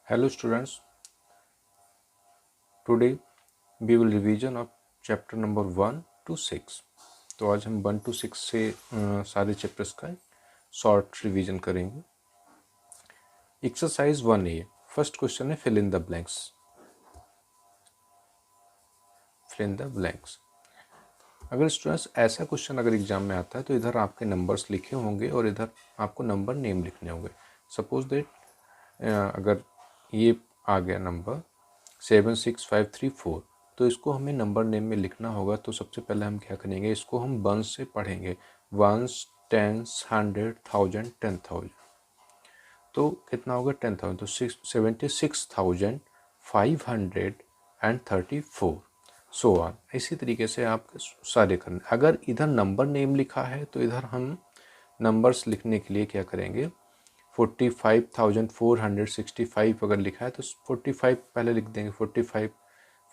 Hello students, today we will revision of chapter number 1 to 6। तो आज हम 1 to 6 से सारे चैप्टर्स का शॉर्ट रिवीजन करेंगे। एक्सरसाइज 1A, फर्स्ट क्वेश्चन है fill in the blanks. Fill in the blanks. अगर स्टूडेंट्स ऐसा क्वेश्चन अगर एग्जाम में आता है तो इधर आपके नंबर्स लिखे होंगे और इधर आपको नंबर नेम लिखने होंगे। सपोज दैट अगर ये आ गया नंबर 76534, तो इसको हमें नंबर नेम में लिखना होगा। तो सबसे पहले हम क्या करेंगे, इसको हम वंस से पढ़ेंगे। Ones, tens, 100, 1000, 10,000। तो कितना होगा 10,000, तो 76,534 सो ऑन। इसी तरीके से आप सारे करने। अगर इधर नंबर नेम लिखा है तो इधर हम नंबर्स लिखने के लिए क्या करेंगे, 45,465 अगर लिखा है तो 45 पहले लिख देंगे 45।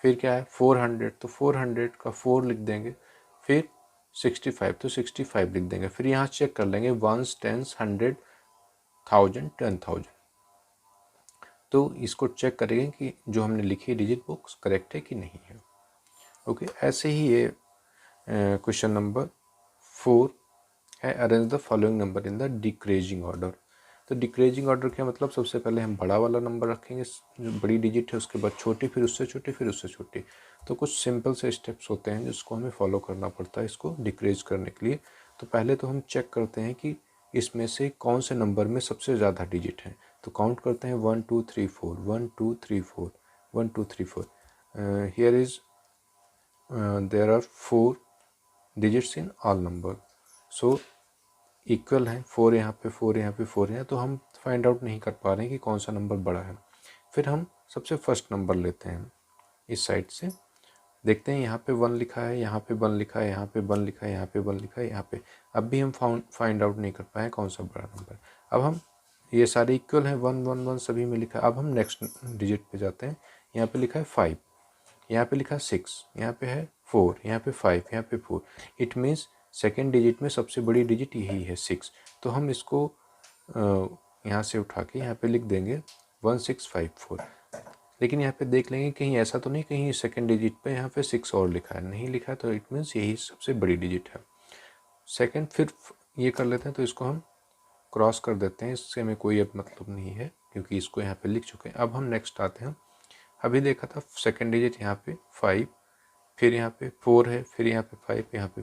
फिर क्या है 400, तो 400 का 4 लिख देंगे। फिर 65 तो 65 लिख देंगे। फिर यहाँ चेक कर लेंगे वंस, टेंस, 100, 1000, 10,000। तो इसको चेक करेंगे कि जो हमने लिखी डिजिट बुक्स करेक्ट है कि नहीं है। ओके, ऐसे ही ये क्वेश्चन नंबर 4 है, arrange the following number in the decreasing order. तो डिक्रीजिंग ऑर्डर क्या मतलब, सबसे पहले हम बड़ा वाला नंबर रखेंगे, जो बड़ी डिजिट है, उसके बाद छोटी, फिर उससे छोटी, फिर उससे छोटी। तो कुछ सिंपल से स्टेप्स होते हैं जिसको हमें फॉलो करना पड़ता है इसको डिक्रीज करने के लिए। तो पहले तो हम चेक करते हैं कि इसमें से कौन से नंबर में सबसे ज़्यादा डिजिट हैं। तो काउंट करते हैं 1 2 3 4, 1 2 3 4, 1 2 3 4। Here is there are 4 digits in all number. So equal है, 4 यहाँ पे, 4 यहाँ पे, 4 यहाँ। तो हम फाइंड आउट नहीं कर पा रहे हैं कि कौन सा नंबर बड़ा है। फिर हम सबसे फर्स्ट नंबर लेते हैं इस साइड से, देखते हैं यहाँ पे 1 लिखा है, यहाँ पे 1 लिखा है, यहाँ पे 1 लिखा है, यहाँ पे 1 लिखा है, यहाँ पे। अब भी हम फाइंड आउट नहीं कर पाए कौन सा बड़ा नंबर। अब हम ये सारे इक्वल हैं, 1 1 1 सभी में लिखा है। अब हम नेक्स्ट डिजिट पे जाते हैं। यहाँ पे लिखा है 5, यहाँ पे लिखा है 6, यहाँ पे है 4, यहाँ पे 5, यहाँ पे 4। इट मीन्स सेकेंड डिजिट में सबसे बड़ी डिजिट यही है 6। तो हम इसको यहाँ से उठा के यहाँ पे लिख देंगे 1654। लेकिन यहाँ पे देख लेंगे कहीं ऐसा तो नहीं, कहीं सेकेंड डिजिट पे यहाँ पे 6 और लिखा है, नहीं लिखा है, तो इट मीन्स यही सबसे बड़ी डिजिट है सेकेंड। फिर ये कर लेते हैं, तो इसको हम क्रॉस कर देते हैं, इससे हमें कोई अब मतलब नहीं है क्योंकि इसको यहाँ पे लिख चुके हैं। अब हम नेक्स्ट आते हैं। अभी देखा था सेकेंड डिजिट यहाँ पे 5, फिर यहाँ पे 4 है, फिर यहाँ पे 5, यहाँ पे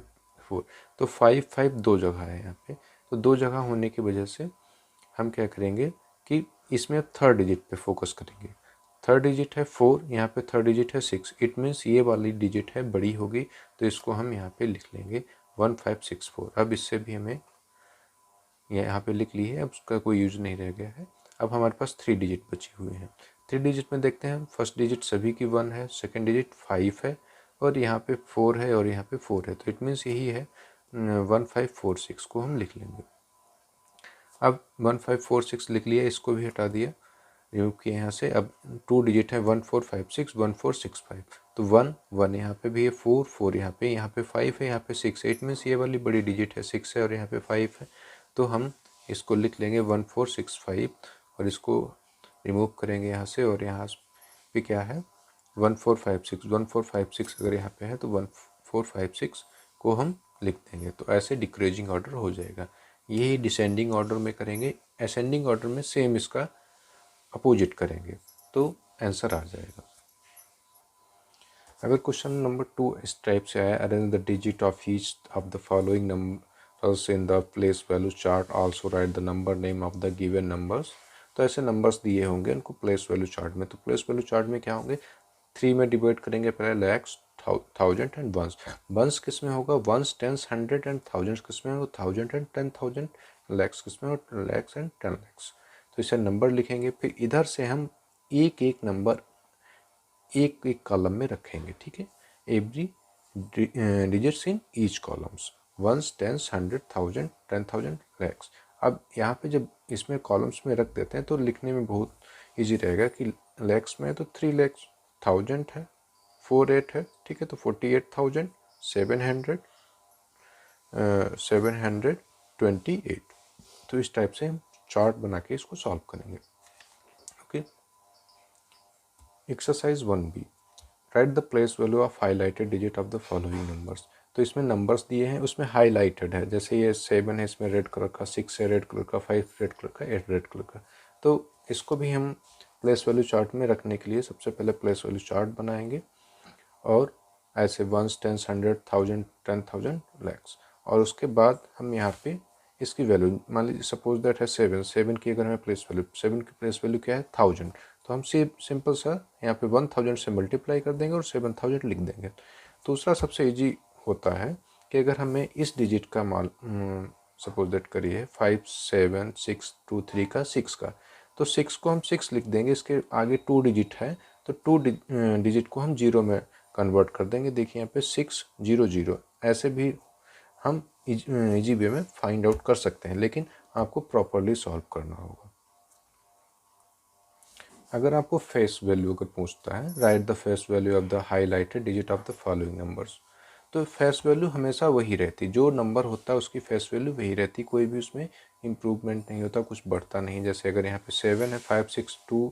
4। तो 5 5 दो जगह है यहाँ पे। तो दो जगह होने की वजह से हम क्या करेंगे कि इसमें थर्ड डिजिट पे फोकस करेंगे। थर्ड डिजिट है 4, यहाँ पे थर्ड डिजिट है 6। इट मीन्स ये वाली डिजिट है बड़ी होगी, तो इसको हम यहाँ पे लिख लेंगे 1564। अब इससे भी हमें यहाँ पे लिख ली है, अब उसका कोई यूज नहीं रह गया है। अब हमारे पास 3 डिजिट बची हुई हैं। 3 डिजिट में देखते हैं, फर्स्ट डिजिट सभी की 1 है, सेकेंड डिजिट 5 है, और यहाँ पे 4 है, और यहाँ पे 4 है। तो इट मीन्स यही है 1546 को हम लिख लेंगे। अब 1546 लिख लिया, इसको भी हटा दिया, रिमूव किया यहाँ से। अब 2 डिजिट है 1456, 1465। तो 1 1 यहाँ पे भी है, 4 4 यहाँ पे 5 है, यहाँ पे 6 है। इट मीन्स ये वाली बड़ी डिजिट है 6 है, और यहाँ पे 5 है। तो हम इसको लिख लेंगे 1465, और इसको रिमूव करेंगे यहाँ से, और यहाँ पे क्या है 1456। 1456 अगर यहाँ पे है तो 1456 को हम लिख देंगे। तो ऐसे डिक्रीजिंग ऑर्डर हो जाएगा। यही डिसेंडिंग ऑर्डर में करेंगे, असेंडिंग ऑर्डर में सेम इसका अपोजिट करेंगे, तो आंसर आ जाएगा। अगर क्वेश्चन नंबर 2 इस टाइप से आया, arrange the digit of each of the following numbers in the place value chart, also right the number name of the given numbers. तो ऐसे नंबर्स दिए होंगे उनको प्लेस वैल्यू चार्ट में। तो प्लेस वैल्यू चार्ट में क्या होंगे, 3 में डिवाइड करेंगे पहले, लैक्स, 1000 एंड वंस। वंस किस में होगा, वंस, टेंस, 100 एंड 1000 किस में होगा, 1000 एंड 10,000। लैक्स किस में होगा, लैक्स एंड 10 लैक्स। तो इसे नंबर लिखेंगे। फिर इधर से हम एक एक नंबर एक एक कॉलम में रखेंगे, ठीक है। Every digits in each columns, ones, tens, 100, 1000, 10,000, lakhs. अब यहाँ पे जब इसमें कॉलम्स में रख देते हैं तो लिखने में बहुत इजी रहेगा कि लैक्स में तो 3 लैक्स, 1000 है, 48 है, ठीक है, तो 48,000, 700, 728। तो इस टाइप से हम चार्ट बना के इसको सॉल्व करेंगे। Okay, exercise 1B, right the place value of highlighted digit of the following numbers. तो इसमें नंबर्स दिए हैं, उसमें हाईलाइटेड है, जैसे ये 7 है, इसमें रेड कलर का, 6 है रेड कलर का, 5 रेड कलर का, 8 रेड कलर का। तो इसको भी हम प्लेस वैल्यू चार्ट में रखने के लिए सबसे पहले प्लेस वैल्यू चार्ट बनाएंगे, और ऐसे 1s 10s 100 1000 10,000 लैक्स, और उसके बाद हम यहाँ पे इसकी वैल्यू मान लीजिए सपोज दैट है 7 की अगर हमें प्लेस वैल्यू, 7 की प्लेस वैल्यू क्या है 1000, तो हम सिंपल सा यहाँ पे 1000 से मल्टीप्लाई कर देंगे और 7000 लिख देंगे। दूसरा सबसे इजी होता है कि अगर हमें इस डिजिट का मान सपोज दैट करिए 5 7 6 2 3 का 6 का, तो 6 को हम 6 लिख देंगे, इसके आगे 2 डिजिट है तो 2 डिजिट को हम 0 में कन्वर्ट कर देंगे। देखिए यहाँ पे 600, ऐसे भी हम इजी वे में फाइंड आउट कर सकते हैं, लेकिन आपको प्रॉपरली सॉल्व करना होगा। अगर आपको फेस वैल्यू अगर पूछता है, right the face value of the highlighted digit of the following numbers, तो फेस वैल्यू हमेशा वही रहती, जो नंबर होता है उसकी फेस वैल्यू वही रहती, कोई भी उसमें इम्प्रूवमेंट नहीं होता, कुछ बढ़ता नहीं। जैसे अगर यहाँ पे 7 है, 5 6 2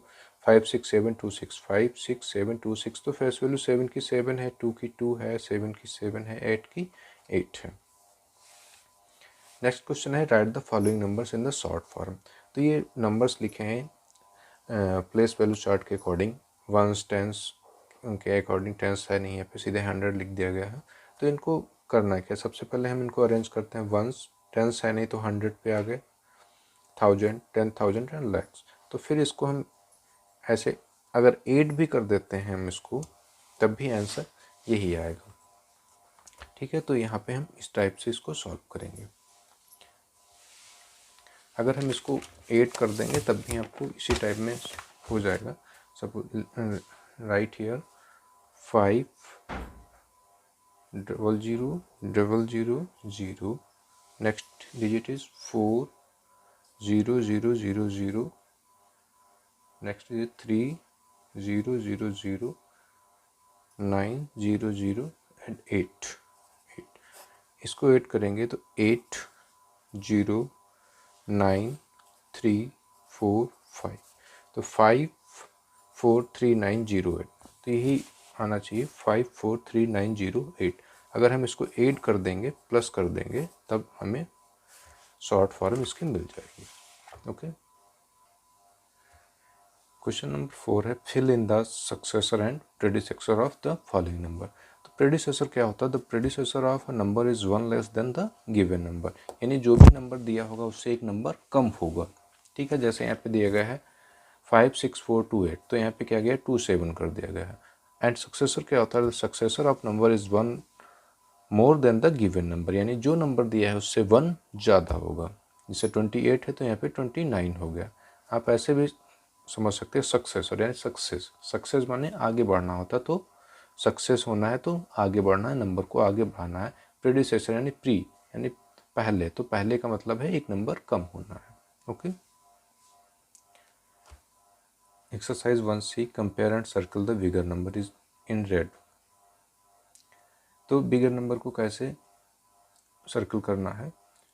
5 6 7 2 6 5 6 7 2 6, तो फेस वैल्यू 7 की 7 है, 2 की 2 है, 7 की 7 है, 8 की 8 है। नेक्स्ट क्वेश्चन है right the following numbers in the short form. तो ये नंबर्स लिखे हैं प्लेस वैल्यू चार्ट के अकॉर्डिंग, वंस टेंस के अकॉर्डिंग, टेंस है नहीं, यहाँ पे सीधे 100 लिख दिया गया है। तो इनको करना क्या, सबसे पहले हम इनको अरेंज करते हैं। वंस टेंस है नहीं तो 100 पे आ गए, 1000 10,000 एंड लैक्स। तो फिर इसको हम ऐसे अगर 8 भी कर देते हैं हम इसको, तब भी आंसर यही आएगा। ठीक है, तो यहाँ पे हम इस टाइप से इसको सॉल्व करेंगे। अगर हम इसको 8 कर देंगे तब भी आपको इसी टाइप में हो जाएगा। Suppose right here 5 0 0 0 0, next digit is 4 0 0 0 0, next digit 3 0 0 0 9 0 0 and 8। इसको 8 करेंगे तो 8 0 9 3 4 5, तो 5 4 3 9 0 8, तो यही आना चाहिए 5 4 3 9 0 8। अगर हम इसको 8 कर देंगे प्लस कर देंगे तब हमें शॉर्ट फॉर्म इसकी मिल जाएगी। ओके, क्वेश्चन नंबर 4 है fill in the successor and predecessor of the following number. तो प्रेडिसेसर क्या होता है, the predecessor of a number is 1 less than the given number, यानी जो भी नंबर दिया होगा उससे एक नंबर कम होगा। ठीक है, जैसे यहाँ पे दिया गया है 5 6 4 2 8, तो यहाँ पे क्या गया 2 7 कर दिया गया है। एंड सक्सेसर क्या होता है, the successor of number is 1 more than the given number, यानी जो नंबर दिया है उससे 1 ज़्यादा होगा। जैसे 28 है तो यहाँ पे 29 हो गया। आप ऐसे भी समझ सकते हैं सक्सेसर, यानी सक्सेस माने आगे बढ़ना होता है, तो सक्सेस होना है तो आगे बढ़ना है, नंबर को आगे बढ़ाना है। प्रेडिसेसर यानी प्री, यानी पहले, तो पहले का मतलब है एक नंबर कम होना है। Okay, exercise 1C, compare and circle the bigger number is in red. तो बिगर नंबर को कैसे सर्कल करना है,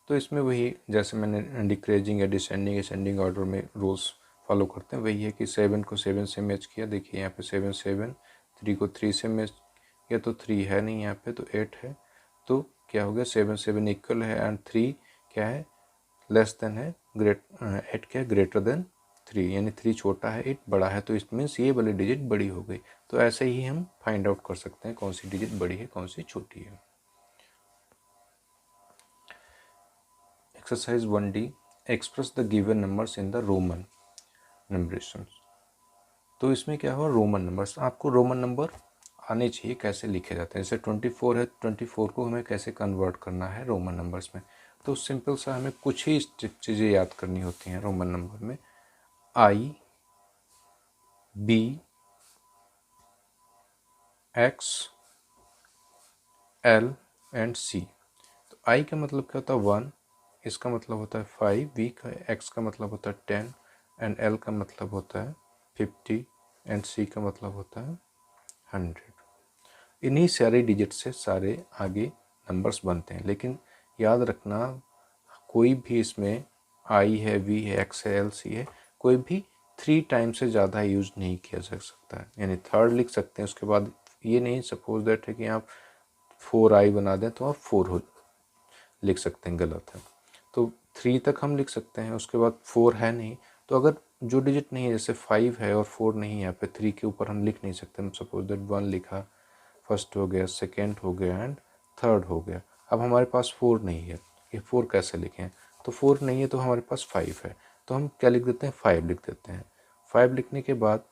तो इसमें वही जैसे मैंने डिक्रीजिंग या डिसेंडिंग असेंडिंग ऑर्डर में रूल्स फॉलो करते हैं, वही है कि 7 को 7 से मैच किया। देखिए यहाँ पे 7 7, 3 को 3 से मैच किया तो 3 है नहीं यहाँ पे, तो 8 है, तो क्या हो गया 7 7 इक्वल है एंड 3 क्या है लेस देन है, 8 क्या है ग्रेटर देन 3, यानी 3 छोटा है 8 बड़ा है, तो इट मीन्स ये वाली डिजिट बड़ी हो गई। तो ऐसे ही हम फाइंड आउट कर सकते हैं कौन सी डिजिट बड़ी है कौन सी छोटी है। Exercise 1D, express the given numbers in the Roman numeration. तो इसमें क्या हुआ, रोमन नंबर्स, आपको रोमन नंबर आने चाहिए कैसे लिखे जाते हैं। जैसे 24 है, 24 को हमें कैसे कन्वर्ट करना है रोमन नंबर्स में, तो सिंपल सा हमें कुछ ही चीज़ें याद करनी होती हैं रोमन नंबर में। आई, बी, एक्स, एल एंड सी। तो आई का मतलब क्या होता है 1, इसका मतलब होता है 5, बी का एक्स का मतलब होता है 10 एंड एल का मतलब होता है 50 एंड सी का मतलब होता है 100। इन्हीं सारे डिजिट से सारे आगे नंबर्स बनते हैं, लेकिन याद रखना कोई भी इसमें आई है, वी है, एक्स है, एल सी है, कोई भी 3 टाइम से ज़्यादा यूज़ नहीं किया जा सकता है, यानी थर्ड लिख सकते हैं। उसके बाद ये नहीं सपोज दैट है कि आप 4i बना दें तो आप 4 लिख सकते हैं, गलत है। तो 3 तक हम लिख सकते हैं, उसके बाद 4 है नहीं, तो अगर जो डिजिट नहीं है, जैसे 5 है और 4 नहीं है, यहाँ पे 3 के ऊपर हम लिख नहीं सकते। हम सपोज दैट 1 लिखा, फर्स्ट हो गया, सेकेंड हो गया एंड थर्ड हो गया। अब हमारे पास 4 नहीं है, ये 4 कैसे लिखें? तो 4 नहीं है तो हमारे पास 5 है, तो हम क्या लिख देते हैं? 5 लिख देते हैं। 5 लिखने के बाद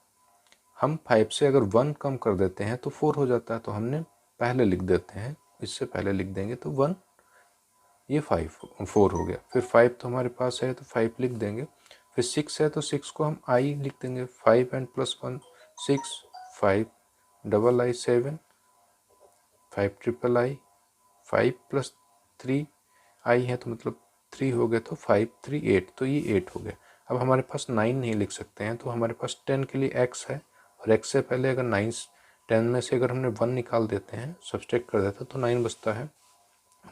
हम 5 से अगर 1 कम कर देते हैं तो 4 हो जाता है, तो हमने पहले लिख देते हैं, इससे पहले लिख देंगे तो 1, ये 4 हो गया। फिर 5 तो हमारे पास है तो 5 लिख देंगे। फिर 6 है तो 6 को हम आई लिख देंगे, 5 and plus 1 6, 5 double I 7, 5 triple I, 5 plus 3 आई है तो मतलब 3 हो गया, तो 5 3 8, तो ये 8 हो गया। अब हमारे पास 9 नहीं लिख सकते हैं, तो हमारे पास 10 के लिए x है, और x से पहले अगर 9 10 में से अगर हमने 1 निकाल देते हैं, सब्सट्रैक्ट कर देते हैं, तो 9 बचता है,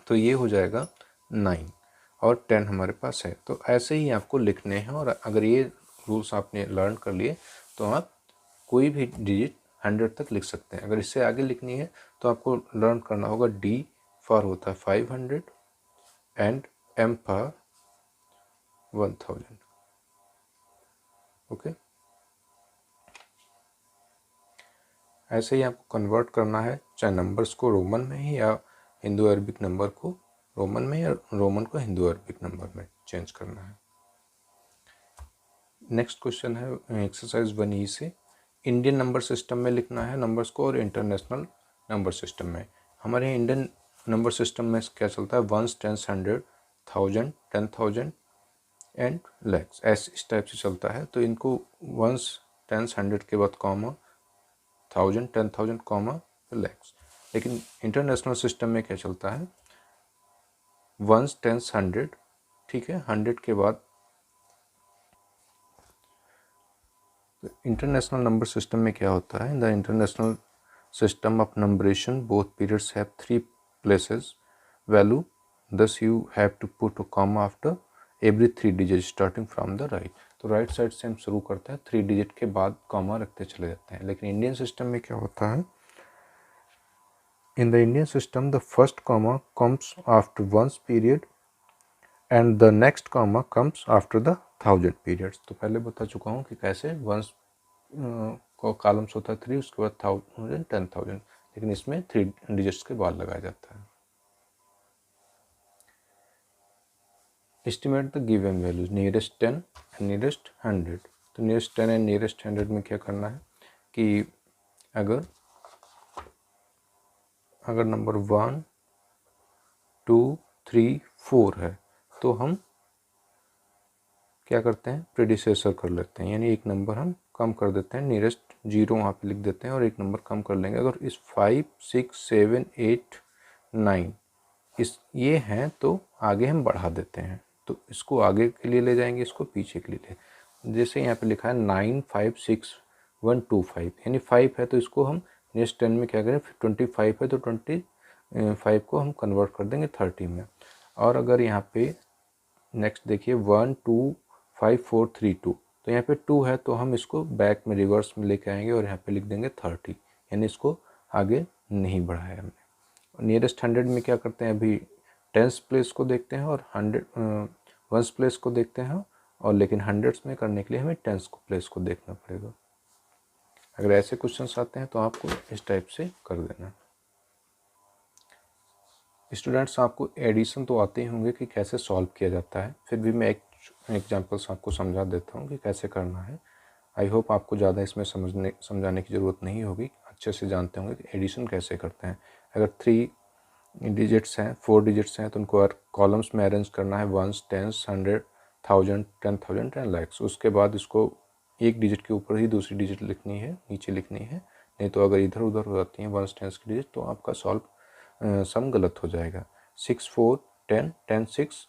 तो ये हो जाएगा 9 और 10 हमारे पास है। तो ऐसे ही आपको लिखने हैं, और अगर ये रूल्स आपने लर्न कर लिए तो आप कोई भी डिजिट 100 तक लिख सकते हैं। अगर इससे आगे लिखनी है तो आपको लर्न करना होगा D फॉर होता है 500 एंड M फॉर 1000। ओके, ऐसे ही आपको कन्वर्ट करना है, चाहे नंबर्स को रोमन में ही या हिंदू अरबिक नंबर को रोमन में, या रोमन को हिंदू अरबिक नंबर में चेंज करना है। नेक्स्ट क्वेश्चन है एक्सरसाइज 1E से, इंडियन नंबर सिस्टम में लिखना है नंबर्स को और इंटरनेशनल नंबर सिस्टम में। हमारे यहाँ इंडियन नंबर सिस्टम में क्या चलता है? 1s 10s 100 1000 10,000 एंड लैक्स, ऐसे इस टाइप से चलता है। तो इनको 1s 10s 100 के बाद कॉमा 1000 10,000 कॉमा लैक्स। लेकिन इंटरनेशनल सिस्टम में क्या चलता है? 1s 10s 100, ठीक है, 100 के बाद इंटरनेशनल नंबर सिस्टम में क्या होता है? In the international system of numeration both periods have 3 places value, thus you have to put a comma after every 3 digits starting from the right। तो राइट साइड से हम शुरू करते हैं, 3 डिजिट के बाद कॉमा रखते चले जाते हैं। लेकिन इंडियन सिस्टम में क्या होता है? In the Indian system the first comma comes after 1's period and the next comma comes after the 1000 periods. तो पहले बता चुका हूँ कि कैसे 1's को कॉलम्स होता है 3, उसके बाद 1000 10,000, लेकिन इसमें 3 डिजिट्स के बाद लगाया जाता है। Estimate the given values nearest 10 and nearest 100। तो नियरेस्ट 10 एंड नियरेस्ट 100 में क्या करना है कि अगर नंबर 1 2 3 4 है तो हम क्या करते हैं? प्रेडिसेसर कर लेते हैं, यानी एक नंबर हम कम कर देते हैं, नियरेस्ट 0 वहाँ पे लिख देते हैं और एक नंबर कम कर लेंगे। अगर इस 5 6 7 8 9 इस ये हैं तो आगे हम बढ़ा देते हैं, तो इसको आगे के लिए ले जाएंगे, इसको पीछे के लिए ले। जैसे यहाँ पे लिखा है 9 5 6 1 2 5, यानी 5 है तो इसको हम नेक्स्ट 10 में क्या करें? 25 है तो 25 को हम कन्वर्ट कर देंगे 30 में। और अगर यहाँ पे नेक्स्ट देखिए 1 2 5 4 3 2, तो यहाँ पे 2 है तो हम इसको बैक में रिवर्स में लेके आएंगे और यहाँ पे लिख देंगे 30, यानी इसको आगे नहीं बढ़ाया हमने। नियरेस्ट 100 में क्या करते हैं? अभी 10s प्लेस को देखते हैं और 1s प्लेस को देखते हैं, और लेकिन 100s में करने के लिए हमें 10s को प्लेस को देखना पड़ेगा। अगर ऐसे क्वेश्चंस आते हैं तो आपको इस टाइप से कर देना। स्टूडेंट्स, आपको एडिशन तो आते ही होंगे कि कैसे सॉल्व किया जाता है, फिर भी मैं एक एग्जांपल्स आपको समझा देता हूँ कि कैसे करना है। आई होप आपको ज़्यादा इसमें समझाने की ज़रूरत नहीं होगी, अच्छे से जानते होंगे कि एडिशन कैसे करते हैं। अगर 3 डिजिट्स हैं 4 डिजिट्स हैं तो उनको कॉलम्स में अरेंज करना है, 1s 10s 100 1000 10,000 10 lakhs। उसके बाद इसको एक डिजिट के ऊपर ही दूसरी डिजिट लिखनी है, नीचे लिखनी है, नहीं तो अगर इधर उधर हो जाती हैं 1s 10s की डिजिट तो आपका सम गलत हो जाएगा। 6 4 10 10 6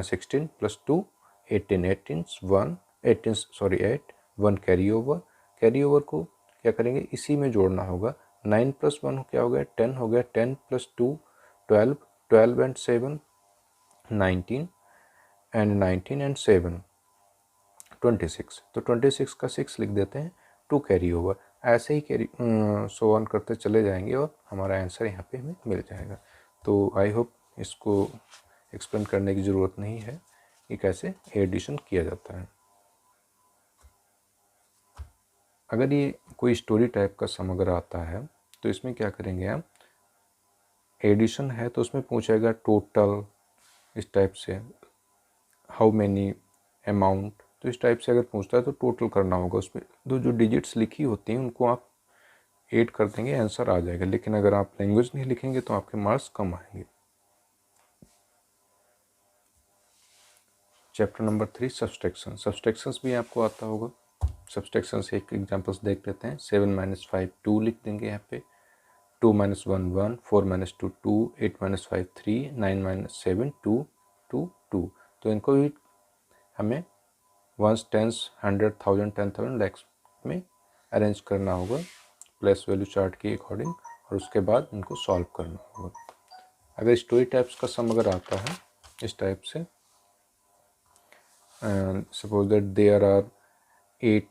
16 प्लस 2 18 18 1 18 सॉरी 8 1 कैरी ओवर को क्या करेंगे? इसी में जोड़ना होगा। 9 प्लस 1 क्या हो गया? 10 हो गया। 10 प्लस 2 12 12 एंड 7 19 एंड 19 एंड 7 26, तो 26 का 6 लिख देते हैं, 2 कैरी ओवर। ऐसे ही कैरी सो ऑन करते चले जाएंगे और हमारा आंसर यहाँ पे हमें मिल जाएगा। तो आई होप इसको एक्सप्लेन करने की ज़रूरत नहीं है कि कैसे एडिशन किया जाता है। अगर ये कोई स्टोरी टाइप का सम अगर आता है तो इसमें क्या करेंगे हम, एडिशन है तो उसमें पूछेगा टोटल, इस टाइप से हाउ मैनी, अमाउंट, तो इस टाइप से अगर पूछता है तो टोटल करना होगा। उसमें जो डिजिट्स लिखी होती हैं उनको आप ऐड कर देंगे, आंसर आ जाएगा। लेकिन अगर आप लैंग्वेज नहीं लिखेंगे तो आपके मार्क्स कम आएंगे। Chapter number 3 subtraction. सब्सट्रैक्शंस भी आपको आता होगा। सब्सट्रैक्शन से एक एग्जांपल्स देख लेते हैं। 7 - 5 2 लिख देंगे यहाँ पे, 2 - 1 1, 4 - 2 2, 8 - 5 3, 9 - 7 2 2 2। तो इनको भी हमें वंस, टेंस, 100, 1000, 10,000, लैक्स में अरेंज करना होगा प्लेस वैल्यू चार्ट के अकॉर्डिंग, और उसके बाद इनको सॉल्व करना होगा। अगर स्टोरी टाइप्स का सम अगर आता है इस टाइप से, suppose that there are 8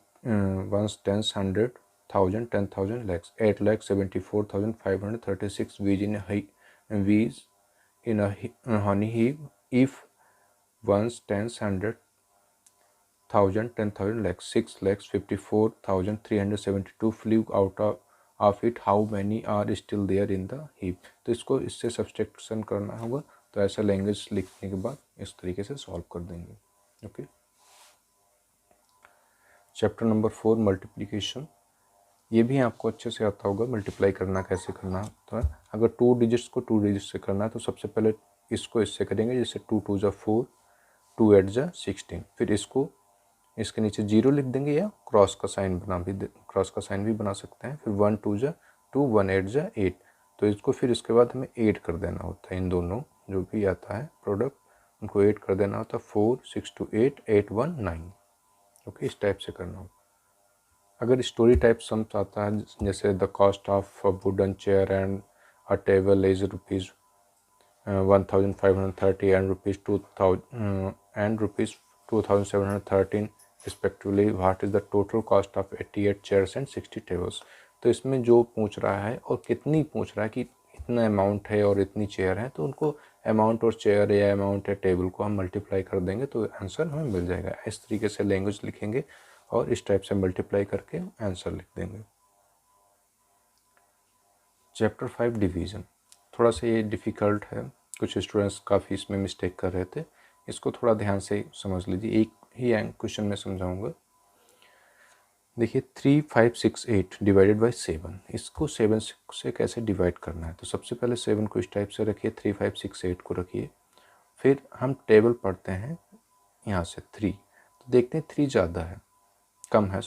ones, tens, 100, 1000, 10,000, lakhs, 8,74,536 bees in a honey hive if ones, tens, 100, 1000, 10,000, lakhs, 6,54,372 flew out of it. How many are still there in the heap? तो इसको इससे सब्सट्रैक्शन करना होगा। तो ऐसा लैंग्वेज लिखने के बाद इस तरीके से सॉल्व कर देंगे। ओके। Chapter number 4 multiplication. ये भी आपको अच्छे से आता होगा, मल्टीप्लाई करना कैसे करना होता है। अगर 2 डिजिट्स को 2 डिजिट से करना है तो सबसे पहले इसको इससे करेंगे, जैसे 2 2 जा 4, 2 8 जा 16। फिर इसको इसके नीचे 0 लिख देंगे या क्रॉस का साइन भी बना सकते हैं। फिर 1 2 जा 2, 1 8 जा 8। तो इसको फिर इसके बाद हमें ऐड कर देना होता है। इन दोनों जो भी आता है प्रोडक्ट उनको ऐड कर देना होता है। 4 6 2 8 8 1 9। ओके, इस टाइप से करना होगा। अगर स्टोरी टाइप सम्स आता है जैसे the cost of a wooden chair and a table is rupees 1,530 and rupees 2,713 respectively, what is the total cost of 88 chairs and 60 tables? तो इसमें जो पूछ रहा है और कितनी पूछ रहा है कि इतना अमाउंट है और इतनी चेयर है, तो उनको अमाउंट और चेयर या अमाउंट या टेबल को हम मल्टीप्लाई कर देंगे तो आंसर हमें मिल जाएगा। इस तरीके से लैंग्वेज लिखेंगे और इस टाइप से मल्टीप्लाई करके आंसर लिख देंगे। Chapter 5 division. थोड़ा सा ये डिफ़िकल्ट है, कुछ स्टूडेंट्स काफ़ी इसमें मिस्टेक कर रहे थे। इसको थोड़ा ध्यान से समझ लीजिए, एक ही क्वेश्चन में समझाऊंगा। देखिए 3 5 6 8 डिवाइडेड बाई 7, इसको 7 से कैसे डिवाइड करना है। तो सबसे पहले 7 को इस टाइप से रखिए, 3 5 6 8 को रखिए। फिर हम टेबल पढ़ते हैं यहाँ से 3, तो देखते हैं 3 ज़्यादा है, कम है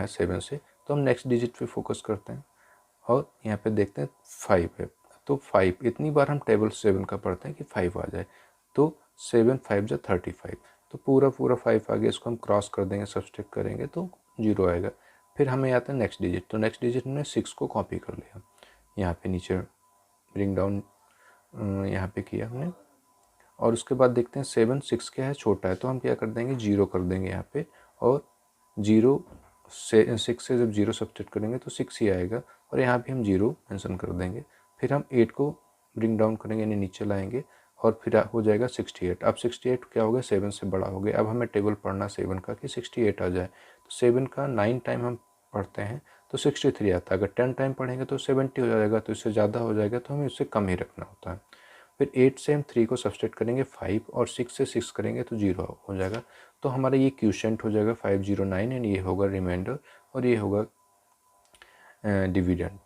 7 से, तो हम नेक्स्ट डिजिट पे फोकस करते हैं और यहाँ पे देखते हैं 5 है, तो 5 इतनी बार हम टेबल 7 का पढ़ते हैं कि 5 आ जाए। तो 7 5 जा 35, तो पूरा 5 आ गया। इसको हम क्रॉस कर देंगे, सब्सट्रैक्ट करेंगे तो 0 आएगा। फिर हमें आता है नेक्स्ट डिजिट, तो नेक्स्ट डिजिट में 6 को कॉपी कर लिया, यहाँ पे नीचे ब्रिंग डाउन यहाँ पे किया हमने। और उसके बाद देखते हैं 7 6 क्या है, छोटा है, तो हम क्या कर देंगे 0 कर देंगे यहाँ पे। और 0 से 6 से जब 0 सब्सट्रैक्ट करेंगे तो 6 ही आएगा, और यहाँ भी हम 0 मेंशन कर देंगे। फिर हम 8 को ब्रिंग डाउन करेंगे, यानी नीचे लाएंगे, और फिर हो जाएगा 68। अब 68 क्या हो गया, 7 से बड़ा हो गया। अब हमें टेबल पढ़ना 7 का कि 68 आ जाए। तो 7 का 9 टाइम हम पढ़ते हैं तो 63 आता है। अगर 10 टाइम पढ़ेंगे तो 70 हो जाएगा, तो इससे ज़्यादा हो जाएगा, तो हमें उससे कम ही रखना होता है। फिर 8 से हम 3 को सब्सट्रैक्ट करेंगे 5, और 6 से 6 करेंगे तो 0 हो जाएगा। तो हमारा ये क्वोशिएंट हो जाएगा 509, एंड ये होगा रिमाइंडर, और ये होगा डिविडेंड।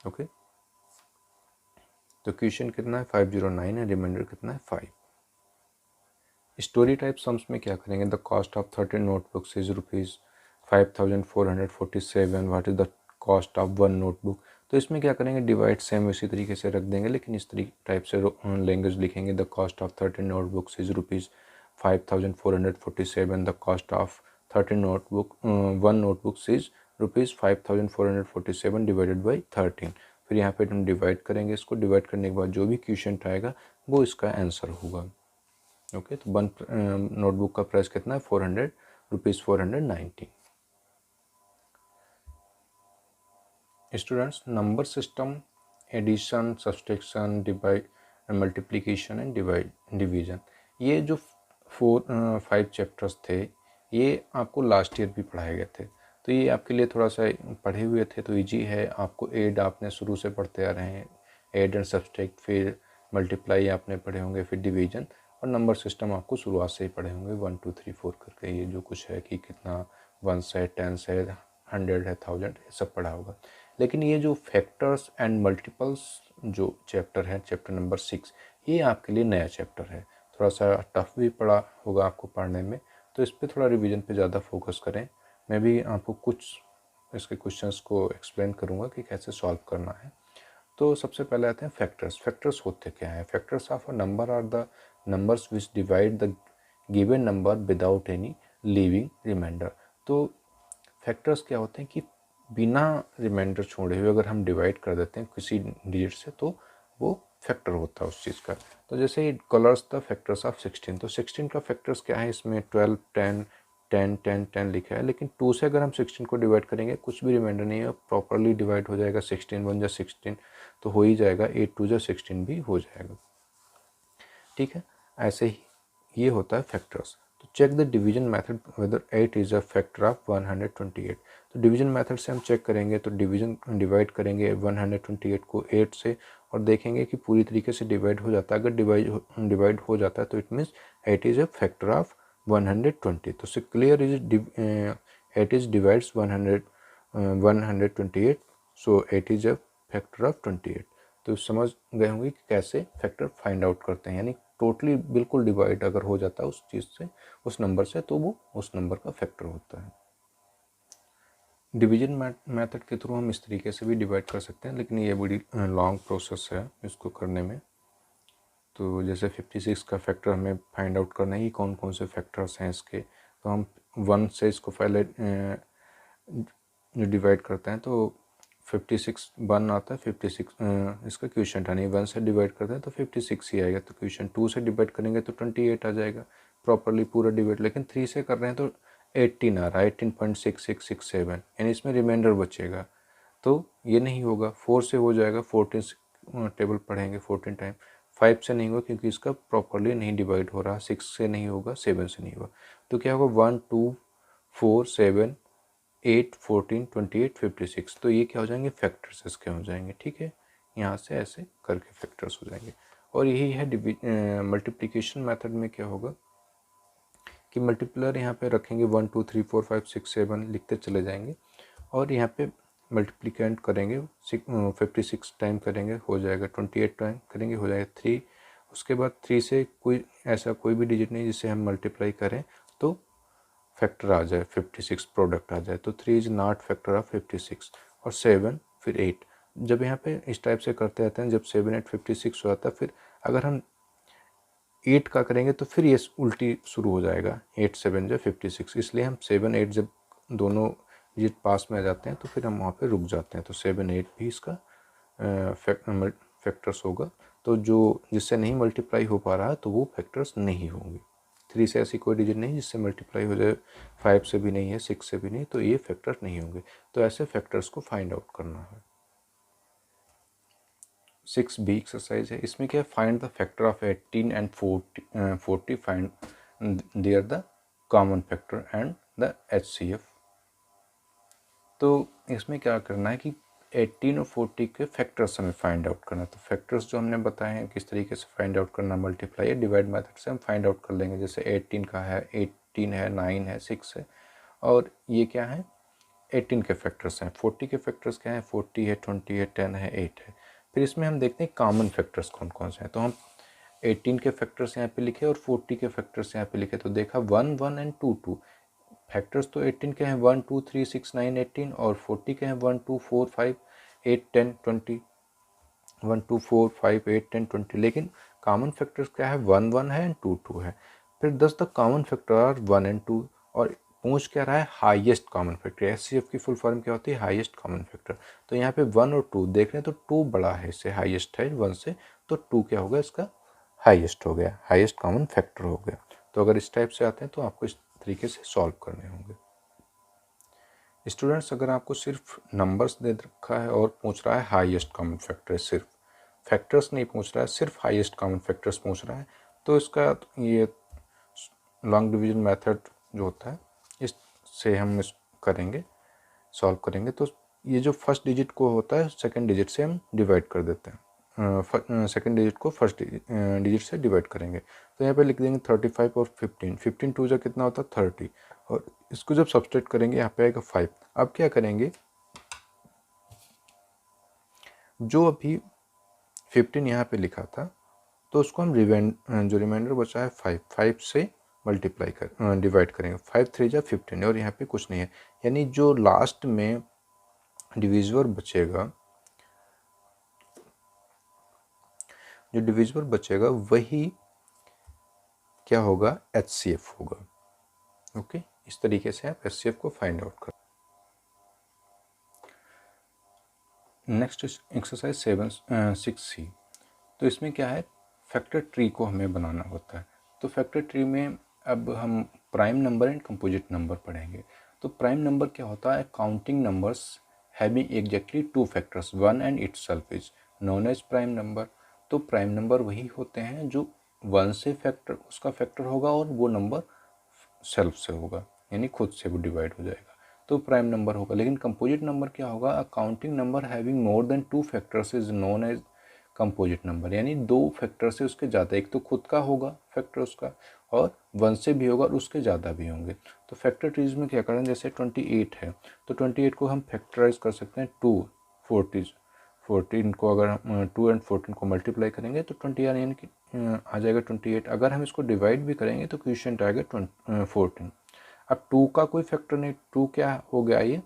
ओके, तो क्वोशिएंट कितना है 509 है, रिमाइंडर कितना है 5। स्टोरी टाइप सम्स में क्या करेंगे, the cost of 13 notebooks is ₹5,447, what is the cost of 1 notebook. तो इसमें क्या करेंगे, डिवाइड सेम उसी तरीके से रख देंगे, लेकिन इस तरीके टाइप से लैंग्वेज लिखेंगे। The cost of 13 notebooks is ₹5,447, the cost of 1 notebooks is ₹5,447 divided by 13। फिर यहाँ पे हम डिवाइड करेंगे, इसको डिवाइड करने के बाद जो भी क्वोशिएंट आएगा वो इसका आंसर होगा। ओके, तो 1 नोटबुक का प्राइस कितना है 400 ₹490। Students, number system, addition, subtraction, divide, multiplication and division, ये जो 5 चैप्टर्स थे ये आपको लास्ट ईयर भी पढ़ाए गए थे, तो ये आपके लिए थोड़ा सा पढ़े हुए थे तो इजी है आपको। एड आपने शुरू से पढ़ते आ रहे हैं, एड एंड सब्सट्रैक्ट, फिर मल्टीप्लाई आपने पढ़े होंगे, फिर डिवीजन, और नंबर सिस्टम आपको शुरुआत से ही पढ़े होंगे 1 2 3 4 करके। ये जो कुछ है कि कितना 1 है, 10 है, 100 है, 1000, ये सब पढ़ा होगा। लेकिन ये जो फैक्टर्स एंड मल्टीपल्स जो चैप्टर है, चैप्टर नंबर 6, ये आपके लिए नया चैप्टर है, थोड़ा सा टफ भी पड़ा होगा आपको पढ़ने में, तो इस पर थोड़ा रिवीजन पे ज़्यादा फोकस करें। मैं भी आपको कुछ इसके क्वेश्चंस को एक्सप्लेन करूँगा कि कैसे सॉल्व करना है। तो सबसे पहले आते हैं फैक्टर्स। फैक्टर्स होते क्या हैं? Factors of a number are the numbers which divide the given number without any living reminder. तो फैक्टर्स क्या होते हैं कि बिना रिमाइंडर छोड़े हुए अगर हम डिवाइड कर देते हैं किसी डिजिट से तो वो फैक्टर होता है उस चीज़ का। तो जैसे कलर्स द फैक्टर्स ऑफ 16, तो 16 का फैक्टर्स क्या है? इसमें 12, 10, 10, 10, 10 लिखा है, लेकिन 2 से अगर हम 16 को डिवाइड करेंगे कुछ भी रिमाइंडर नहीं है, प्रॉपरली डिवाइड हो जाएगा। 16 1 जा 16 तो हो ही जाएगा, 8 2 जा 16 भी हो जाएगा। ठीक है, ऐसे ही ये होता है फैक्टर्स। तो check the division method whether 8 is a factor of 128। तो डिवीजन मेथड से हम चेक करेंगे, तो डिवाइड करेंगे 128 को 8 से और देखेंगे कि पूरी तरीके से डिवाइड हो जाता है। अगर डिवाइड हो जाता है तो it means 8 is a factor of 120। तो clear is 8 is divides 128, so 8 is a factor of 28। तो समझ गए होंगे कि कैसे फैक्टर फाइंड आउट करते हैं, यानी टोटली बिल्कुल डिवाइड अगर हो जाता है उस चीज़ से, उस नंबर से, तो वो उस नंबर का फैक्टर होता है। डिवीजन मेथड के थ्रू हम इस तरीके से भी डिवाइड कर सकते हैं, लेकिन ये बड़ी लॉन्ग प्रोसेस है इसको करने में। तो जैसे 56 का फैक्टर हमें फाइंड आउट करना है कि कौन कौन से फैक्टर्स हैं इसके, तो हम 1 से इसको पहले जो डिवाइड करते हैं तो 56 1 आता है, 56 इसका क्वेश्चन यानी 1 से डिवाइड करते हैं तो 56 ही आएगा। तो क्वेश्चन 2 से डिवाइड करेंगे तो 28 आ जाएगा, प्रॉपरली पूरा डिवाइड। लेकिन 3 से कर रहे हैं तो 18 आ रहा है, 18.6667, यानी इसमें रिमाइंडर बचेगा, तो ये नहीं होगा। 4 से हो जाएगा, 14 टेबल पढ़ेंगे 14 टाइम। 5 से नहीं होगा क्योंकि इसका प्रॉपरली नहीं डिवाइड हो रहा। 6 से नहीं होगा, 7 से नहीं होगा, तो क्या होगा 1 2 4 7 8 14 28 56। तो ये क्या हो जाएंगे? फैक्टर्स इसके हो जाएंगे। ठीक है, यहाँ से ऐसे करके फैक्टर्स हो जाएंगे। और यही है मल्टीप्लिकेशन मेथड में क्या होगा कि मल्टीप्लर यहाँ पे रखेंगे 1 2 3 4 5 6 7 लिखते चले जाएंगे, और यहाँ पे मल्टीप्लिकेंट करेंगे 56 टाइम करेंगे हो जाएगा, 28 टाइम करेंगे हो जाएगा 3। उसके बाद 3 से कोई ऐसा कोई भी डिजिट नहीं जिससे हम मल्टीप्लाई करें तो फैक्टर आ जाए, 56 प्रोडक्ट आ जाए, तो 3 इज नॉट फैक्टर ऑफ 56। और 7 फिर 8, जब यहाँ पे इस टाइप से करते रहते हैं, जब 7 8 56 हो जाता है, फिर अगर हम 8 का करेंगे तो फिर ये उल्टी शुरू हो जाएगा, 8 7 जो 56, इसलिए हम 7 8 जब दोनों डिजिट पास में आ जाते हैं तो फिर हम वहाँ पे रुक जाते हैं। तो 7 8 भी इसका फैक्टर्स होगा। तो जो जिससे नहीं मल्टीप्लाई हो पा रहा है तो वो फैक्टर्स नहीं होंगे। 3 से ऐसी कोई डिजिट नहीं जिससे मल्टीप्लाई हो जाए, 5 से भी नहीं है, 6 से भी नहीं, तो ये फैक्टर्स नहीं होंगे। तो ऐसे फैक्टर्स को फाइंड आउट करना है। 6B एक्सरसाइज है, इसमें क्या है? Find the factor of 18 and 40 find there the common factor and the HCF। तो इसमें क्या करना है कि 18 और 40 के फैक्टर्स हमें फाइंड आउट करना है। तो फैक्टर्स जो हमने बताए हैं किस तरीके से फाइंड आउट करना, मल्टीप्लाई या डिवाइड मेथड से हम फाइंड आउट कर लेंगे। जैसे 18 का है, 18 है, 9 है, 6 है, और ये क्या है? 18 के फैक्टर्स हैं। 40 के फैक्टर्स क्या हैं? 40 है, 20 है, 10 है, 8 है। फिर इसमें हम देखते हैं कॉमन फैक्टर्स कौन कौन से हैं। तो हम 18 के फैक्टर्स यहाँ पे लिखे और 40 के फैक्टर्स यहाँ पे लिखे, तो देखा 1 1 एंड 2 2। फैक्टर्स तो 18 के हैं 1 2 3 6 9 18, और 40 के हैं 1 2 4 5 8 10 20, 1 2 4 5 8 10 20। लेकिन कॉमन फैक्टर्स क्या है? 1 1 है एंड 2 2 है। फिर 10 the common factor are 1 and 2, और पूछ क्या रहा है? Highest common factor. HCF की फुल फॉर्म क्या होती है? Highest common factor. तो यहाँ पे 1 और 2 देख रहे हैं तो 2 बड़ा है, इससे हाईएस्ट है 1 से, तो 2 क्या होगा? इसका हाईएस्ट हो गया, हाईएस्ट कॉमन फैक्टर हो गया। तो अगर इस टाइप से आते हैं तो आपको इस तरीके से सॉल्व करने होंगे। स्टूडेंट्स, अगर आपको सिर्फ नंबर्स दे रखा है और पूछ रहा है हाईएस्ट कॉमन फैक्टर, सिर्फ फैक्टर्स नहीं पूछ रहा है, सिर्फ हाईएस्ट कॉमन फैक्टर्स पूछ रहा है, तो इसका ये लॉन्ग डिवीजन मेथड जो होता है इससे हम इस करेंगे, सॉल्व करेंगे। तो ये जो फर्स्ट डिजिट को होता है सेकंड डिजिट से हम डिवाइड कर देते हैं, सेकंड डिजिट को फर्स्ट डिजिट से डिवाइड करेंगे। तो यहाँ पे लिख देंगे 35 और 15, 15 टू जा कितना होता है 30, और इसको जब सब्सट्रैक्ट करेंगे यहाँ पे आएगा 5। अब क्या करेंगे, जो अभी 15 यहाँ पे लिखा था तो उसको हम जो रिमाइंडर बचा है 5 से मल्टीप्लाई कर डिवाइड करेंगे। 5 3 जा 15 और यहाँ पे कुछ नहीं है, यानी जो लास्ट में डिविजिबल बचेगा, जो डिविजिबल बचेगा वही क्या होगा, HCF होगा। ओके, इस तरीके से आप HCF को फाइंड आउट कर। Next exercise 6C। तो इसमें क्या है, फैक्टर ट्री को हमें बनाना होता है। तो फैक्टर ट्री में अब हम prime number and composite number पढ़ेंगे। तो प्राइम नंबर क्या होता है, counting numbers having exactly 2 factors 1 and itself is known as prime number. तो प्राइम नंबर वही होते हैं जो 1 से फैक्टर उसका फैक्टर होगा और वो नंबर सेल्फ से होगा, यानी खुद से वो डिवाइड हो जाएगा, तो प्राइम नंबर होगा। लेकिन कंपोजिट नंबर क्या होगा, a counting number having more than 2 factors is known as composite number, यानी 2 फैक्टर से उसके ज़्यादा, एक तो खुद का होगा फैक्टर उसका और 1 से भी होगा और उसके ज़्यादा भी होंगे। तो फैक्टर ट्रीज में क्या करें, जैसे 28 है तो 28 को हम फैक्टराइज कर सकते हैं 2 14 को अगर हम 2 एंड 14 को मल्टीप्लाई करेंगे तो 20 यानी कि आ जाएगा 28। अगर हम इसको डिवाइड भी करेंगे तो क्वेश्चन आएगा 14। अब 2 का कोई फैक्टर नहीं, 2 क्या हो गया, ये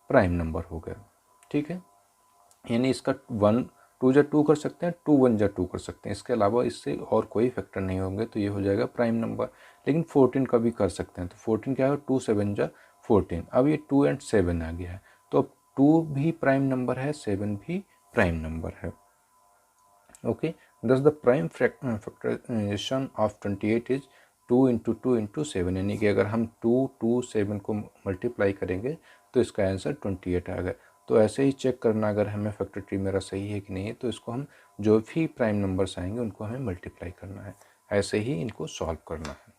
प्राइम नंबर हो गया, ठीक है। यानी इसका 1 2 जा 2 कर सकते हैं, 2 1 जा 2 कर सकते हैं, इसके अलावा इससे और कोई फैक्टर नहीं होंगे, तो ये हो जाएगा प्राइम नंबर। लेकिन 14 का भी कर सकते हैं, तो 14 क्या है, 2 7 जा 14। अब ये 2 एंड 7 आ गया है, तो अब 2 भी प्राइम नंबर है, 7 भी प्राइम नंबर है। Okay, thus the prime factorization of 28 is 2 into 2 into 7, यानी कि अगर हम 2 7 को मल्टीप्लाई करेंगे तो इसका आंसर 28 आ गया। तो ऐसे ही चेक करना अगर हमें फैक्टर ट्री मेरा सही है कि नहीं है, तो इसको हम जो भी प्राइम नंबर्स आएंगे उनको हमें मल्टीप्लाई करना है, ऐसे ही इनको सॉल्व करना है।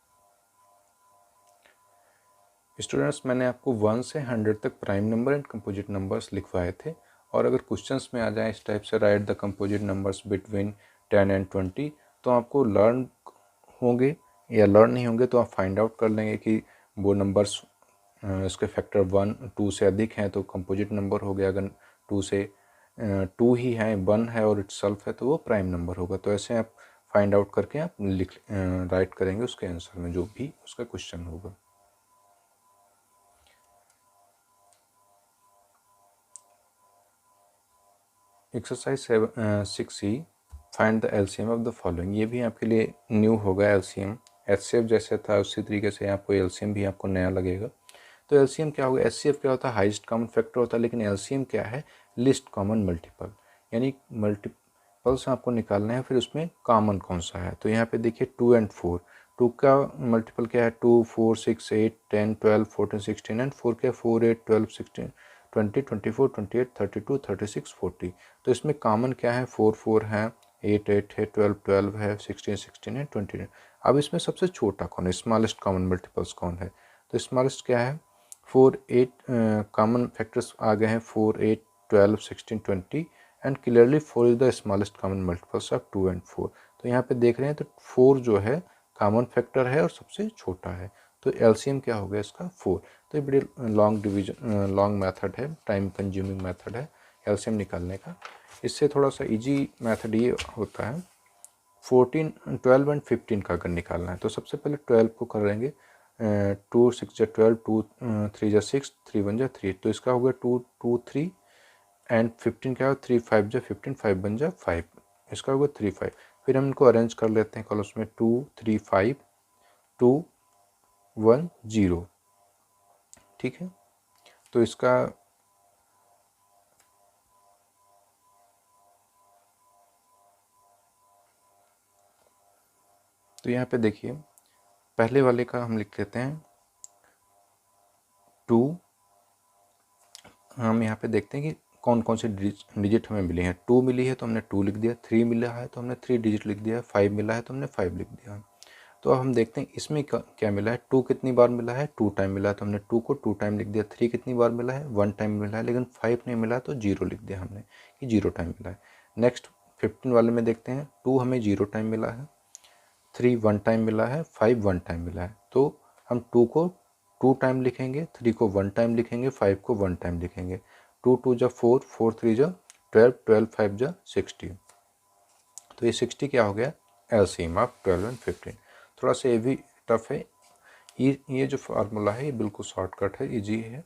स्टूडेंट्स, मैंने आपको 1 से 100 तक prime number and composite numbers लिखवाए थे, और अगर क्वेश्चंस में आ जाए इस टाइप से, right the composite numbers between 10 and 20, तो आपको लर्न होंगे या लर्न नहीं होंगे तो आप फाइंड आउट कर लेंगे कि वो नंबर्स इसके फैक्टर 1 2 से अधिक हैं तो कंपोजिट नंबर हो गया, अगर 2 से 2 ही है, 1 है और इटसेल्फ है तो वो प्राइम नंबर होगा। तो ऐसे आप फाइंड आउट करके आप राइट करेंगे उसके आंसर में जो भी उसका क्वेश्चन होगा। Exercise 6C, find the LCM of the following. ये भी आपके लिए न्यू होगा एलसीएम, एचसीएफ जैसे था उसी तरीके से आपको एलसीएम भी आपको नया लगेगा। तो एलसीएम क्या होगा, एचसीएफ क्या होता है, हाईएस्ट कॉमन फैक्टर होता है, लेकिन एलसीएम क्या है, लिस्ट कॉमन मल्टीपल, यानी मल्टीपल्स आपको निकालना है, फिर उसमें कॉमन कौन सा है। तो यहाँ पे देखिए 2 एंड 4, 2 का मल्टीपल क्या है, 2 4 6 8 10 12 14 16 एंड 4 क्या है, 4 8 12 16 20 24 28 32 36 40। तो इसमें कॉमन क्या है, 4 4 है, 8 8 है, 12 12 है, 16 16 है, 20। अब इसमें सबसे छोटा कौन है, स्मॉलेस्ट कॉमन मल्टीपल्स कौन है, तो स्मॉलेस्ट क्या है 4 8, कॉमन फैक्टर्स आ गए हैं 4 8 12 16 20 and clearly 4 is the smallest common multiples of 2 and 4। तो यहाँ पे देख रहे हैं तो 4 जो है कॉमन फैक्टर है और सबसे छोटा है, तो एलसीएम क्या हो गया इसका 4। तो ये बड़ी लॉन्ग मेथड है, टाइम कंज्यूमिंग मेथड है एलसीएम निकालने का। इससे थोड़ा सा इजी मेथड ये होता है, 14 12 एंड 15 का अगर निकालना है तो सबसे पहले 12 को करेंगे, 2 6 जा 12, 2 3 जा 6, 3 1 जा 3, तो इसका हो गया 2 2 3 एंड 15 क्या होगा 3 5 जा 15, 5 1 जा 5, इसका होगा 3 5। फिर हम इनको अरेंज कर लेते हैं कॉलम्स में, 2 3 5 2 1 0, ठीक है। तो इसका तो यहाँ पे देखिए पहले वाले का हम लिख लेते हैं 2 हम यहाँ पे देखते हैं कि कौन कौन से डिजिट हमें मिले हैं। 2 मिली है तो हमने 2 लिख दिया, 3 मिला है तो हमने 3 डिजिट लिख दिया, 5 मिला है तो हमने 5 लिख दिया। तो अब हम देखते हैं इसमें क्या मिला है। 2 कितनी बार मिला है, 2 टाइम मिला है तो हमने 2 को 2 टाइम लिख दिया। 3 कितनी बार मिला है, 1 टाइम मिला है, लेकिन 5 नहीं मिला तो 0 लिख दिया हमने कि 0 टाइम मिला है। नेक्स्ट 15 वाले में देखते हैं, 2 हमें 0 टाइम मिला है, 3 1 टाइम मिला है, 5 1 टाइम मिला है। तो हम 2 को 2 टाइम लिखेंगे, 3 को 1 टाइम लिखेंगे, 5 को 1 टाइम लिखेंगे। 2 2 जा 4, 4 3 जा 12, 12 5 जा 60। तो ये 60 क्या हो गया, एलसीएम ऑफ 12 एंड 15। थोड़ा सा ये भी टफ है। ये जो फार्मूला है ये बिल्कुल शॉर्टकट है, इजी है।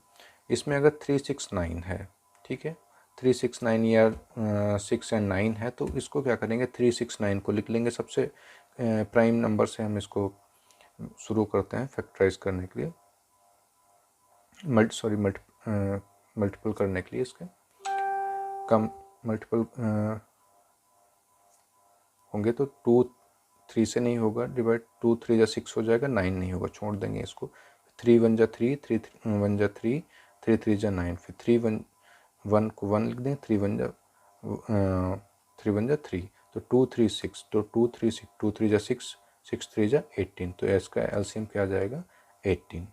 इसमें अगर 369 है, ठीक है, 369 या 6 एंड 9 है, तो इसको क्या करेंगे, 369 को लिख लेंगे। सबसे प्राइम नंबर से हम इसको शुरू करते हैं फैक्टराइज करने के लिए, मल्टीपल करने के लिए। इसके कम मल्टीपल होंगे तो 2 3 से नहीं होगा डिवाइड, 2 3 जा 6 हो जाएगा, 9 नहीं होगा, छोड़ देंगे इसको। 3 1 जा 3, 3 1 जा 3, 3 3 जा 9, फिर 3 1 1 को 1 लिख दें, 3 1 जा 3, तो 2 3 6, तो 2 3 6, 2 3 जा 6, 6 3 जा 18, तो इसका एलसीएम क्या आ जाएगा, 18।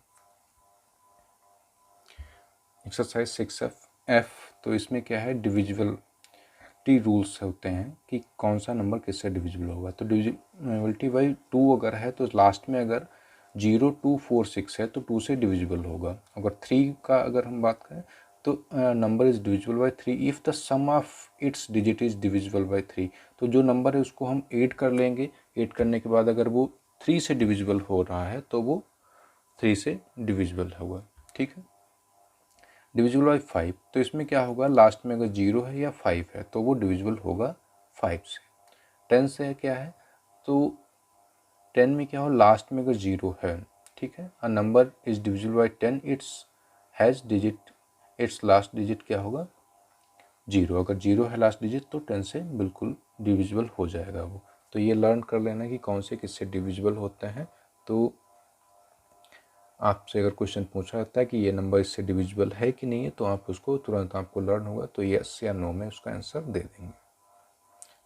एक्सरसाइज 6F, तो इसमें क्या है, डिविजिबिलिटी रूल्स होते हैं कि कौन सा नंबर किससे डिविजिबल होगा। तो डिविजिबिलिटी बाई 2 अगर है तो लास्ट में अगर 0 2 4 6 है तो 2 से डिविजिबल होगा। अगर 3 का अगर हम बात करें तो number is divisible by 3 if the sum of its digit is divisible by 3। तो जो नंबर है उसको हम ऐड कर लेंगे, ऐड करने के बाद अगर वो 3 से डिविजिबल हो रहा है तो वो 3 से डिविजिबल होगा, ठीक है। डिविजिबल बाई 5, तो इसमें क्या होगा, लास्ट में अगर 0 है या 5 है तो वो डिविजिबल होगा 5 से। 10 से क्या है, तो 10 में क्या हो, लास्ट में अगर 0 है, ठीक है, अ number is divisible by 10 it's has digit, it's last digit क्या होगा, 0। अगर 0 है लास्ट डिजिट तो 10 से बिल्कुल डिविजिबल हो जाएगा वो। तो ये लर्न कर लेना कि कौन से किससे डिविजिबल होते हैं। तो आपसे अगर क्वेश्चन पूछा जाता है कि ये नंबर इससे डिविजिबल है कि नहीं है, तो आप उसको तुरंत आपको लर्न होगा तो यस या नो में उसका आंसर दे देंगे।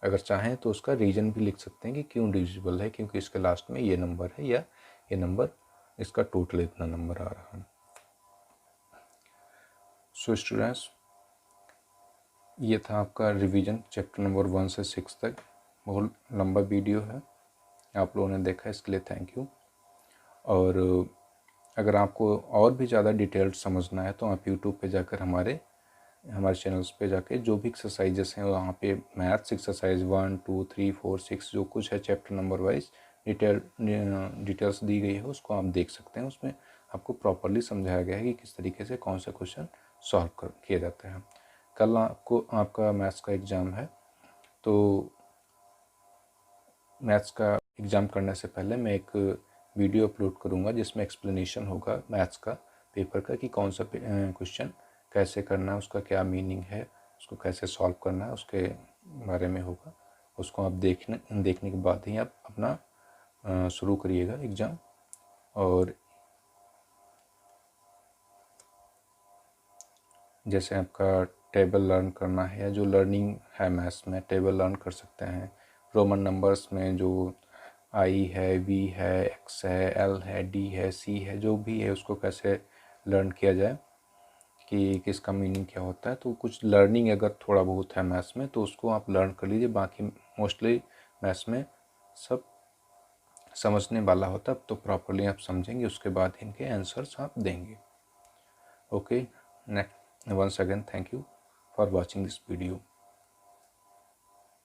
अगर चाहें तो उसका रीजन भी लिख सकते हैं कि क्यों डिविजिबल है, क्योंकि इसके लास्ट में ये नंबर है या ये नंबर इसका टोटल इतना नंबर आ रहा है। सो स्टूडेंट्स, ये था आपका रिवीजन चैप्टर नंबर 1 से 6 तक। बहुत लंबा वीडियो है, आप लोगों ने देखा, इसके लिए थैंक यू। और अगर आपको और भी ज़्यादा डिटेल्ड समझना है तो आप यूट्यूब पे जाकर हमारे चैनल्स पे जाके जो भी एक्सरसाइजेस हैं वहाँ पे मैथ्स एक्सरसाइज 1 2 3 4 6 जो कुछ है चैप्टर नंबर वाइज डिटेल्स दी गई है उसको आप देख सकते हैं। उसमें आपको प्रॉपरली समझाया गया है कि किस तरीके से कौन सा क्वेश्चन सॉल्व किया जाता है। कल आपका मैथ्स का एग्ज़ाम है, तो मैथ्स का एग्ज़ाम करने से पहले मैं एक वीडियो अपलोड करूँगा जिसमें एक्सप्लेनेशन होगा मैथ्स का पेपर का कि कौन सा क्वेश्चन कैसे करना है, उसका क्या मीनिंग है, उसको कैसे सॉल्व करना है, उसके बारे में होगा। उसको आप देखने के बाद ही आप अपना शुरू करिएगा एग्ज़ाम। और जैसे आपका टेबल लर्न करना है या जो लर्निंग है मैथ्स में, टेबल लर्न कर सकते हैं। रोमन नंबर्स में जो आई है, वी है, एक्स है, एल है, डी है, सी है, जो भी है उसको कैसे लर्न किया जाए कि किसका मीनिंग क्या होता है। तो कुछ लर्निंग अगर थोड़ा बहुत है मैथ्स में तो उसको आप लर्न कर लीजिए। बाकी मोस्टली मैथ्स में सब समझने वाला होता है, तो प्रॉपरली आप समझेंगे, उसके बाद इनके आंसर्स आप देंगे। Okay, next, once again thank you for watching this video.